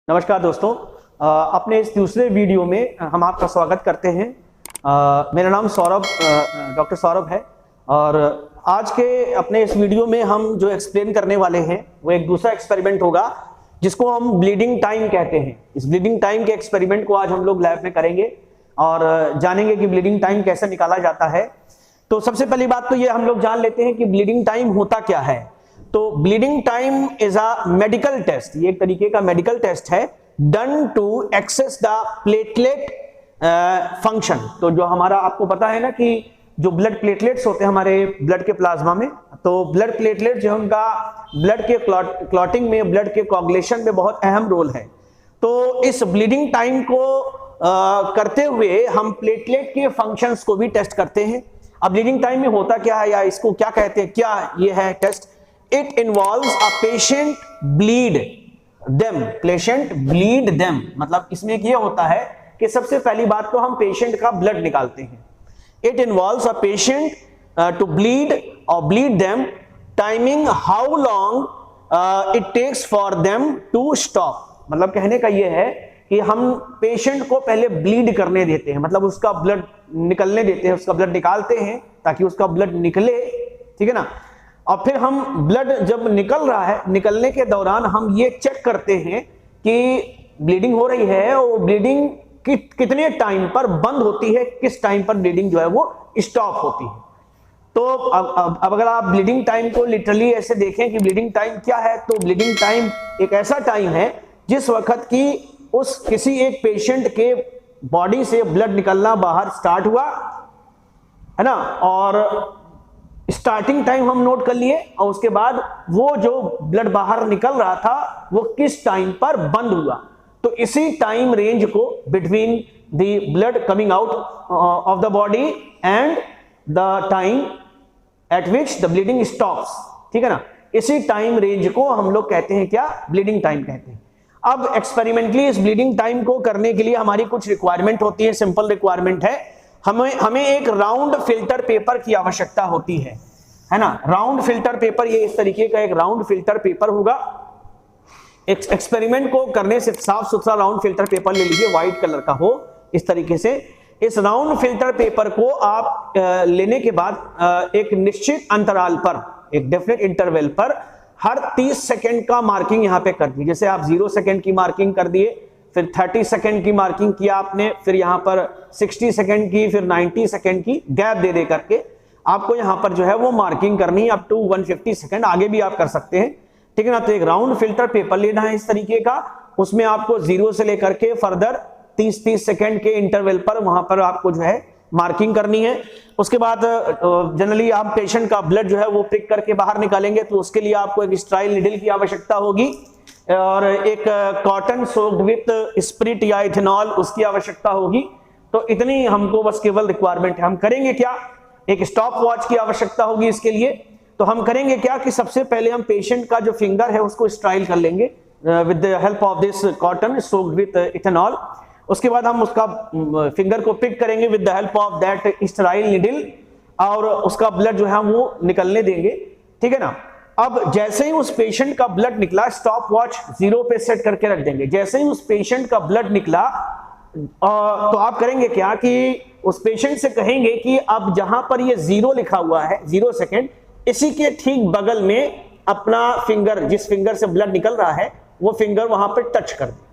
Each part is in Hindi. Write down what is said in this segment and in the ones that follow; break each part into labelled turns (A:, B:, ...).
A: नमस्कार दोस्तों, अपने इस दूसरे वीडियो में हम आपका स्वागत करते हैं। मेरा नाम सौरभ, डॉक्टर सौरभ है और आज के अपने इस वीडियो में हम जो एक्सप्लेन करने वाले हैं वो एक दूसरा एक्सपेरिमेंट होगा जिसको हम ब्लीडिंग टाइम कहते हैं। इस ब्लीडिंग टाइम के एक्सपेरिमेंट को आज हम लोग लैब में करेंगे और जानेंगे कि ब्लीडिंग टाइम कैसे निकाला जाता है। तो सबसे पहली बात तो ये हम लोग जान लेते हैं कि ब्लीडिंग टाइम होता क्या है। तो bleeding time is a medical test, ये एक तरीके का मेडिकल टेस्ट है done to access the platelet function. तो जो हमारा आपको पता है ना कि जो ब्लड प्लेटलेट्स होते हैं हमारे ब्लड के प्लाज्मा में, तो ब्लड प्लेटलेट जो उनका ब्लड के क्लॉटिंग में, ब्लड के कोagulation में बहुत अहम रोल है। तो इस ब्लीडिंग टाइम को करते हुए हम प्लेटलेट के फंक्शंस को भी टेस्ट करते हैं। अब ब्लीडिंग टाइम में होता क्या है या इसको क्या कहते हैं, क्या ये है test? It involves a patient bleed them, मतलब इसमें ये होता है कि सबसे पहली बात तो हम पेशेंट का ब्लड निकालते हैं। It involves a patient to bleed or bleed them, timing how long it takes for them to stop। मतलब कहने का ये है कि हम पेशेंट को पहले ब्लीड करने देते हैं, मतलब उसका ब्लड निकलने देते हैं, उसका ब्लड निकालते हैं ताकि उसका ब्लड निकले, ठीक है ना। और फिर हम ब्लड जब निकल रहा है, निकलने के दौरान हम ये चेक करते हैं कि ब्लीडिंग हो रही है और ब्लीडिंग कितने टाइम पर बंद होती है, किस टाइम पर ब्लीडिंग जो है वो स्टॉप होती है। तो अब अगर आप ब्लीडिंग टाइम को लिटरली ऐसे देखें कि ब्लीडिंग टाइम क्या है, तो ब्लीडिंग टाइम एक ऐसा टाइम है जिस वक्त की उस किसी एक पेशेंट के बॉडी से ब्लड निकलना बाहर स्टार्ट हुआ है ना, और स्टार्टिंग टाइम हम नोट कर लिए और उसके बाद वो जो ब्लड बाहर निकल रहा था वो किस टाइम पर बंद हुआ। तो इसी टाइम रेंज को between the blood coming out of the body and the time eight which the bleeding stops, ठीक है ना, इसी टाइम रेंज को हम लोग कहते हैं क्या? ब्लीडिंग टाइम कहते हैं। अब एक्सपेरिमेंटली इस ब्लीडिंग टाइम को करने के लिए हमारी कुछ रिक्वायरमेंट होती है। सिंपल रिक्वायरमेंट है, हमें एक राउंड फिल्टर पेपर की आवश्यकता होती है ना। राउंड फिल्टर पेपर, ये इस तरीके का एक राउंड फिल्टर पेपर होगा। एक्सपेरिमेंट को करने से साफ सुथरा राउंड फिल्टर पेपर ले लीजिए, व्हाइट कलर का हो इस तरीके से। इस राउंड फिल्टर पेपर को आप लेने के बाद एक निश्चित अंतराल पर, एक डेफिनेट इंटरवल पर हर 30 सेकेंड का मार्किंग यहां पे कर दीजिए। जैसे आप 0 सेकेंड की मार्किंग कर दिए, फिर 30 सेकेंड की मार्किंग किया आपने, फिर यहां पर 60 सेकेंड की, फिर 90 सेकेंड की गैप दे करके आपको यहां पर जो है वो मार्किंग करनी है। अप टू 150 सेकेंड आगे भी आप कर सकते हैं, ठीक है ना। तो एक राउंड फिल्टर पेपर लेना है इस तरीके का, उसमें आपको 0 से लेकर के फर्दर 30-30 सेकेंड के इंटरवल पर वहां पर आपको जो है मार्किंग करनी है। उसके बाद जनरली आप पेशेंट का ब्लड जो है वो पिक करके बाहर निकालेंगे, तो उसके लिए आपको एक स्टेराइल नीडल की आवश्यकता होगी और एक कॉटन सोक्ड विथ स्पिरिट या इथेनॉल उसकी आवश्यकता होगी। तो इतनी हमको बस केवल रिक्वायरमेंट है। हम करेंगे क्या? एक स्टॉप वॉच की आवश्यकता होगी इसके लिए। तो हम करेंगे क्या कि सबसे पहले हम पेशेंट का जो फिंगर है उसको स्टेराइल कर लेंगे with the help of this cotton soaked with ethanol. उसके बाद हम उसका फिंगर को पिक करेंगे with the help of that sterile needle और उसका ब्लड जो है वो निकलने देंगे, ठीक है ना। अब जैसे ही उस पेशेंट का ब्लड निकला, स्टॉप वॉच 0 पे सेट करके रख देंगे। जैसे ही उस पेशेंट का ब्लड निकला तो आप करेंगे क्या कि उस पेशेंट से कहेंगे कि अब जहां पर ये 0 लिखा हुआ है, 0 सेकेंड, इसी के ठीक बगल में अपना फिंगर, जिस फिंगर से ब्लड निकल रहा है वो फिंगर वहां पर टच कर दे।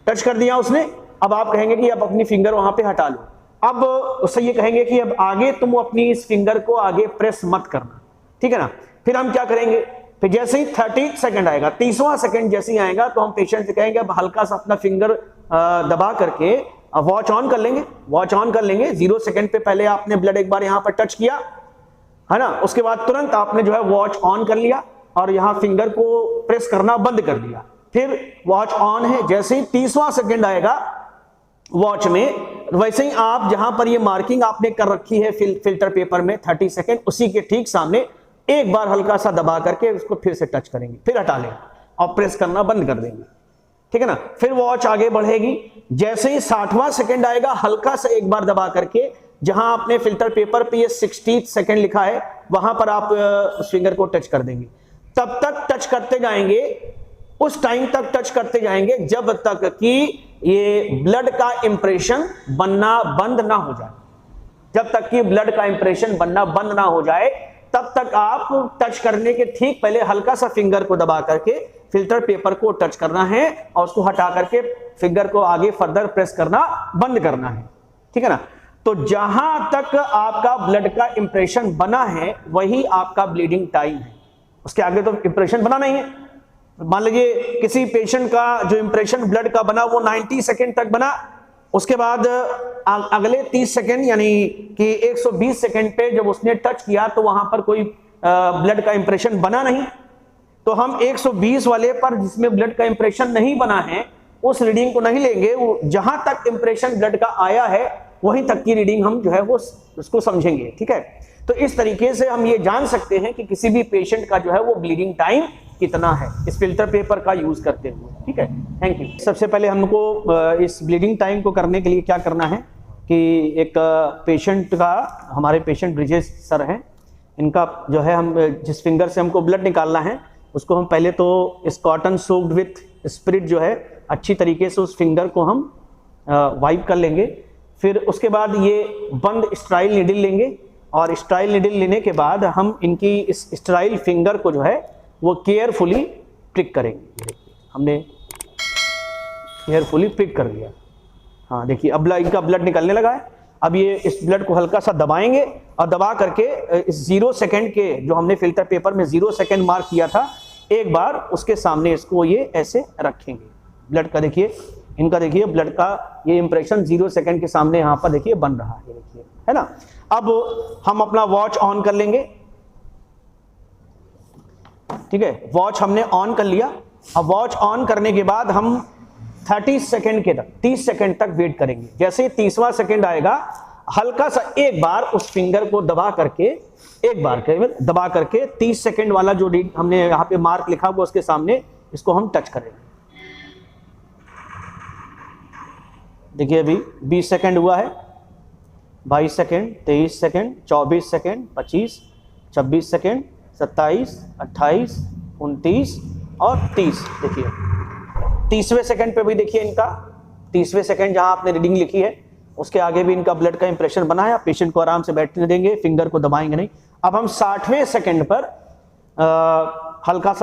A: टच कर दिया उसने, अब आप कहेंगे कि अब अपनी फिंगर वहां पे हटा लो। अब उससे ये कहेंगे कि अब आगे तुम अपनी इस फिंगर को आगे प्रेस मत करना, ठीक है ना। फिर हम क्या करेंगे, फिर जैसे ही 30 सेकंड आएगा, 30वां सेकंड जैसे ही आएगा तो हम पेशेंट से कहेंगे अब हल्का सा अपना फिंगर दबा करके वॉच ऑन कर लेंगे। वॉच ऑन कर लेंगे 0 सेकंड पे पहले आपने ब्लड एक बार यहां पर टच किया है ना, उसके बाद तुरंत आपने जो है वॉच ऑन कर लिया और यहां फिंगर को प्रेस करना बंद कर दिया। फिर वॉच ऑन है, जैसे ही 30वां सेकंड आएगा वॉच में, वैसे ही आप जहां पर ये मार्किंग आपने कर रखी है फिल्टर पेपर में 30 सेकंड, उसी के ठीक सामने एक बार हल्का सा दबा करके उसको फिर से टच करेंगे, फिर हटा लेंगे और प्रेस करना बंद कर देंगे, ठीक है ना। फिर वॉच आगे बढ़ेगी। जैसे ही 60वां सेकंड आएगा, हल्का सा एक बार दबा करके जहां आपने फिल्टर पेपर पे ये 60 सेकंड लिखा है वहां पर आप उस फिंगर को टच कर देंगे। तब तक टच करते जाएंगे उस टाइम तक टच करते जाएंगे जब तक कि ये ब्लड का इंप्रेशन बनना बंद ना हो जाए। जब तक कि ब्लड का इंप्रेशन बनना बंद ना हो जाए तब तक आप टच करने के ठीक पहले हल्का सा फिंगर को दबा करके फिल्टर पेपर को टच करना है और उसको हटा करके फिंगर को आगे फर्दर प्रेस करना बंद करना है, ठीक है ना। तो जहां तक आपका ब्लड का इंप्रेशन बना है वही आपका ब्लीडिंग टाइम है, उसके आगे तो इंप्रेशन बना नहीं है। मान लीजिए किसी पेशेंट का जो इंप्रेशन ब्लड का बना वो 90 सेकेंड तक बना, उसके बाद अगले 30 सेकेंड यानी कि 120 सेकेंड पे जब उसने टच किया तो वहां पर कोई ब्लड का इंप्रेशन बना नहीं, तो हम 120 वाले पर जिसमें ब्लड का इंप्रेशन नहीं बना है उस रीडिंग को नहीं लेंगे। वो जहां तक इंप्रेशन ब्लड का आया है वहीं तक की रीडिंग हम जो है वो उसको समझेंगे, ठीक है। तो इस तरीके से हम ये जान सकते हैं कि किसी भी पेशेंट का जो है वो ब्लीडिंग टाइम कितना है इस फिल्टर पेपर का यूज करते हुए, ठीक है। Thank you. सबसे पहले हमको इस ब्लीडिंग टाइम को करने के लिए क्या करना है कि एक पेशेंट का, हमारे पेशेंट ब्रिजेश सर हैं, इनका जो है हम जिस फिंगर से हमको ब्लड निकालना है उसको हम पहले तो इस कॉटन सोक्ड विथ स्पिरिट जो है अच्छी तरीके से उस फिंगर को हम वाइप कर लेंगे। फिर उसके बाद ये बंद स्ट्राइल नीडल लेंगे और स्ट्राइल नीडल लेने के बाद हम इनकी इस स्ट्राइल फिंगर को जो है वो केयरफुली प्रिक करेंगे। हमने केयरफुली प्रिक कर लिया, हाँ देखिए अब इनका ब्लड निकलने लगा है। अब ये इस ब्लड को हल्का सा दबाएंगे और दबा करके इस 0 सेकेंड के जो हमने फिल्टर पेपर में 0 सेकेंड मार्क किया था एक बार उसके सामने इसको ये ऐसे रखेंगे। ब्लड का देखिए, इनका देखिए ब्लड का ये इंप्रेशन 0 सेकेंड के सामने यहाँ पर देखिए बन रहा है, देखिए है ना। अब हम अपना वॉच ऑन कर लेंगे, ठीक है। वॉच हमने ऑन कर लिया। अब वॉच ऑन करने के बाद हम 30 सेकेंड के तक 30 सेकेंड तक वेट करेंगे। जैसे 30वां सेकेंड आएगा हल्का सा एक बार उस फिंगर को दबा करके, एक बार केवल दबा करके 30 सेकेंड वाला जो हमने यहाँ पे मार्क लिखा हुआ उसके सामने इसको हम टच करेंगे। देखिए अभी 20 सेकेंड हुआ है, 22 सेकेंड, 23 सेकेंड, 24 सेकेंड, 25, 26 सेकेंड, 27, 28, 29 और 30। देखिए 30वें सेकंड पे भी देखिए इनका 30वें सेकंड जहां आपने रीडिंग लिखी है उसके आगे भी इनका ब्लड का इंप्रेशन बना है। पेशेंट को आराम से बैठने देंगे, फिंगर को दबाएंगे नहीं। अब हम 60वें सेकंड पर हल्का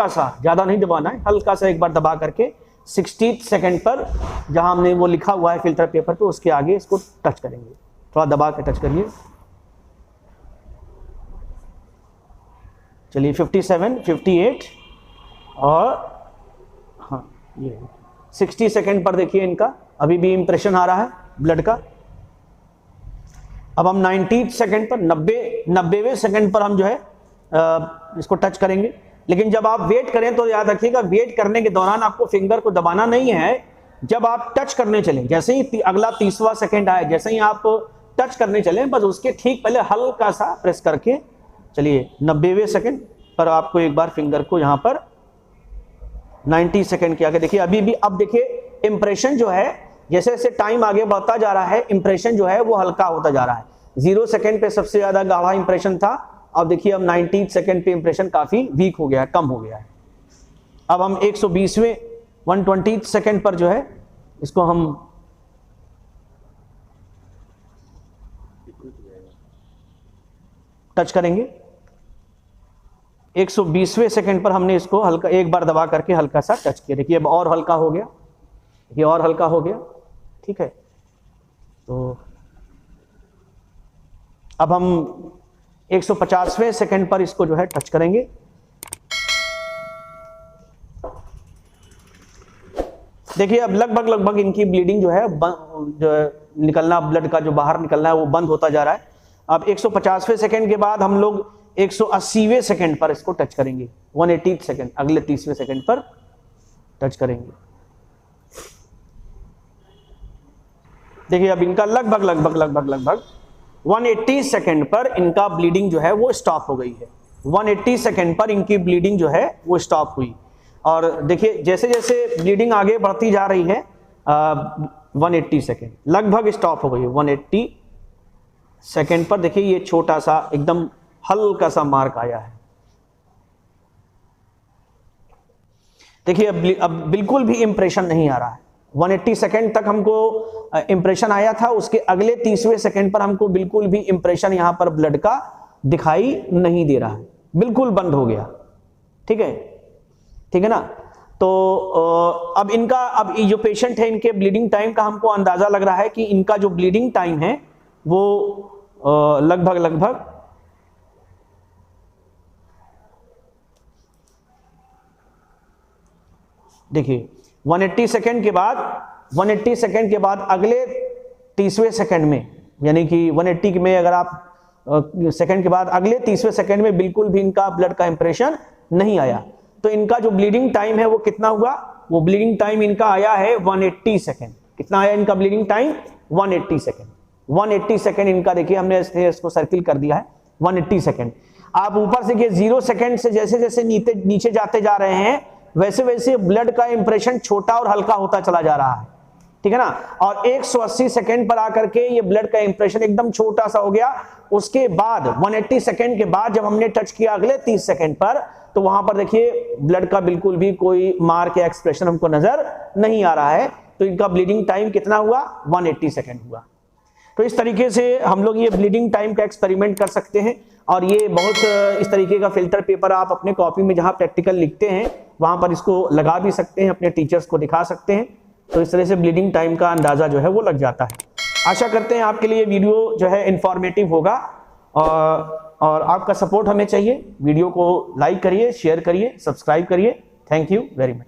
A: सा ज्यादा नहीं दबाना है, हल्का सा एक बार दबा करके 60 सेकंड पर जहां हमने वो लिखा हुआ है फिल्टर पेपर पे उसके आगे इसको टच करेंगे। थोड़ा दबा के टच करिए। चलिए 57, 58 और हाँ ये 60 सेकेंड पर देखिए इनका अभी भी इंप्रेशन आ रहा है ब्लड का। अब हम 90 सेकेंड पर 90वें सेकेंड पर हम जो है इसको टच करेंगे। लेकिन जब आप वेट करें तो याद रखिएगा वेट करने के दौरान आपको फिंगर को दबाना नहीं है। जब आप टच करने चलें, जैसे ही अगला 30वां सेकेंड आए, जैसे ही आप टच करने चलें बस उसके ठीक पहले हल्का सा प्रेस करके चलिए 90वें सेकेंड पर आपको एक बार फिंगर को यहां पर 90 सेकेंड के आगे देखिए अभी भी। अब देखिए इंप्रेशन जो है जैसे जैसे टाइम आगे बढ़ता जा रहा है इंप्रेशन जो है वो हल्का होता जा रहा है। 0 सेकेंड पे सबसे ज्यादा गाढ़ा इंप्रेशन था, अब देखिए अब 90 सेकेंड पे इंप्रेशन काफी वीक हो गया है, कम हो गया है। अब हम 120वें 120 सेकेंड पर जो है इसको हम टच करेंगे। 120वें सेकंड पर हमने इसको हल्का एक बार दबा करके हल्का सा टच किया। देखिए अब और हल्का हो गया, ये और हल्का हो गया, ठीक है। तो अब हम 150वें सेकंड पर इसको जो है टच करेंगे। देखिए अब लगभग इनकी ब्लीडिंग जो है निकलना, ब्लड का जो बाहर निकलना है वो बंद होता जा रहा है। अब 150वें सेकंड के बाद हम लोग 180वें सेकंड पर इसको टच करेंगे। 180 सेकंड अगले 30वें सेकंड पर टच करेंगे। देखिए अब इनका लगभग 180 सेकंड पर इनका ब्लीडिंग जो है वो स्टॉप हो गई है। 180 सेकंड पर इनकी ब्लीडिंग जो है वो स्टॉप हुई। और देखिए जैसे जैसे ब्लीडिंग आगे बढ़ती जा रही है 180 सेकंड लगभग स्टॉप हो गई है। 180 सेकंड पर देखिए ये छोटा सा एकदम हल्का सा मार्क आया है। देखिए अब बिल्कुल भी इंप्रेशन नहीं आ रहा है। 180 सेकेंड तक हमको इंप्रेशन आया था, उसके अगले 30वें सेकेंड पर हमको बिल्कुल भी इंप्रेशन यहां पर ब्लड का दिखाई नहीं दे रहा है, बिल्कुल बंद हो गया। ठीक है ना। तो अब ये जो पेशेंट है, इनके ब्लीडिंग टाइम का हमको अंदाजा लग रहा है कि इनका जो ब्लीडिंग टाइम है वो लगभग देखिए 180 सेकेंड के बाद अगले 30वें सेकेंड में, यानी कि 180 में अगर आप सेकेंड के बाद अगले 30वें सेकेंड में बिल्कुल भी इनका ब्लड का इंप्रेशन नहीं आया, तो इनका जो ब्लीडिंग टाइम है वो कितना हुआ? वो ब्लीडिंग टाइम इनका आया है 180 सेकेंड। कितना आया इनका ब्लीडिंग टाइम? 180 सेकेंड। 180 सेकेंड इनका, देखिए हमने इसको सर्किल कर दिया है 180 सेकेंड। आप ऊपर से 0 सेकेंड से जैसे जैसे नीचे जाते जा रहे हैं वैसे वैसे ब्लड का इंप्रेशन छोटा और हल्का होता चला जा रहा है। ठीक है ना। और 180 सेकेंड पर आकर के ये ब्लड का इंप्रेशन एकदम छोटा सा हो गया। उसके बाद 180 सेकेंड के बाद जब हमने टच किया अगले 30 सेकेंड पर, तो वहां पर देखिए ब्लड का बिल्कुल भी कोई मार्क या एक्सप्रेशन हमको नजर नहीं आ रहा है। तो इनका ब्लीडिंग टाइम कितना हुआ? 180 सेकेंड हुआ। तो इस तरीके से हम लोग ये ब्लीडिंग टाइम का एक्सपेरिमेंट कर सकते हैं। और ये बहुत इस तरीके का फिल्टर पेपर आप अपने कॉपी में जहां प्रैक्टिकल लिखते हैं वहां पर इसको लगा भी सकते हैं, अपने टीचर्स को दिखा सकते हैं। तो इस तरह से ब्लीडिंग टाइम का अंदाजा जो है वो लग जाता है। आशा करते हैं आपके लिए वीडियो जो है इंफॉर्मेटिव होगा, और आपका सपोर्ट हमें चाहिए। वीडियो को लाइक करिए, शेयर करिए, सब्सक्राइब करिए। Thank you very much.